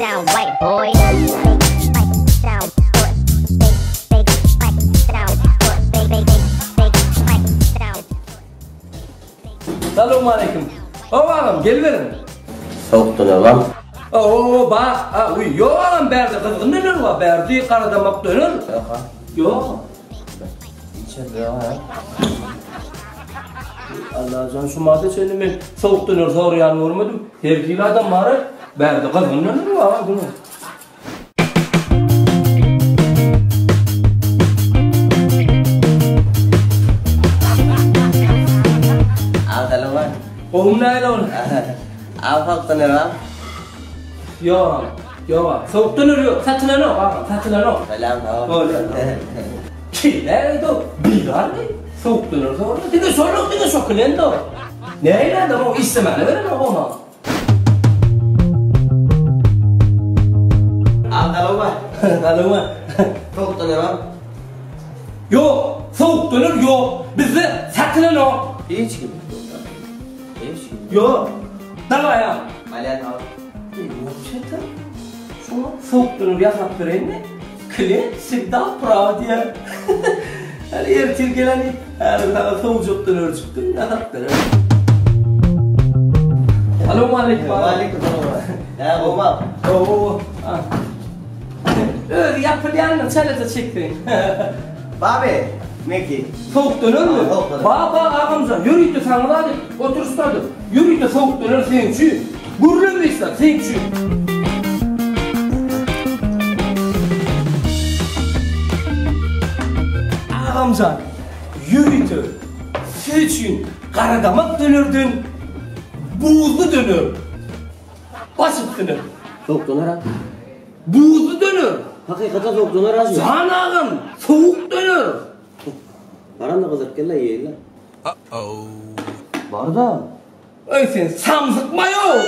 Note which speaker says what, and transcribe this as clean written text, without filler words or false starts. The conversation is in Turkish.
Speaker 1: down, white boy.
Speaker 2: Selamünaleyküm. Oğlum gel verin.
Speaker 3: Soğuktu ne lan?
Speaker 2: Oo bak, uy yo oğlum berdi kızgın neler var berdi karadamak dönür.
Speaker 3: Yok ha.
Speaker 2: Yo.
Speaker 3: İçeride ya.
Speaker 2: Allah can şu madde seni ben soğuk dönür soruyan görmedim. Herkili adam var berdi kızgın neler var bunu.
Speaker 3: Al kalau lan.
Speaker 2: Oğlum ne lan?
Speaker 3: Al soğuktu ne lan?
Speaker 2: Yo. Yo, soğuk dönür yok. Satılan o, bak satılan o.
Speaker 3: Selam tamam.
Speaker 2: Öyle. Nerede o? Bilar mı? Soğuk dönür sonra. Dine sokulen de o. Neyle o istemene verin o ona.
Speaker 3: Al kalau lan.
Speaker 2: Kalama.
Speaker 3: Soğuktu ne lan?
Speaker 2: Yok, soğuk dönür yok. Bizde satılan o.
Speaker 3: Hiç gibi. Hiç gibi.
Speaker 2: Yok. Dava ya.
Speaker 3: Malihat al.
Speaker 2: Yok çetin. Şuna soğuk dönür yazıp vereyim mi? Kli, sigda, bravo diye. Hani yer tilgeleni, her tane soğuk dönür çıktı. Yazıp vereyim. Selamünaleyküm.
Speaker 3: Waalaikumsalam. Ya Umar.
Speaker 2: Oo. Öyle yapılayanla çelete çektin.
Speaker 3: Babe. Neki.
Speaker 2: Soğuk döner mi?
Speaker 3: Soğuk döner.
Speaker 2: Baba ağamca yürüyüp de sana da hadi otur ustadı. Yürüyüp de soğuk döner senin şu. Gururlu mu ister senin şu. Ağamca yürüyüp senin için karadamak dönürdün. Buzlu dönür. Basit dönür.
Speaker 3: Soğuktu ne lan?
Speaker 2: Buzlu dönür.
Speaker 3: Hakikaten soğuktu ne lan?
Speaker 2: Canağım soğuk dönür.
Speaker 3: Paran da kızık gel lan yiyelim. Var da.
Speaker 2: Öy sen samzıkma yok.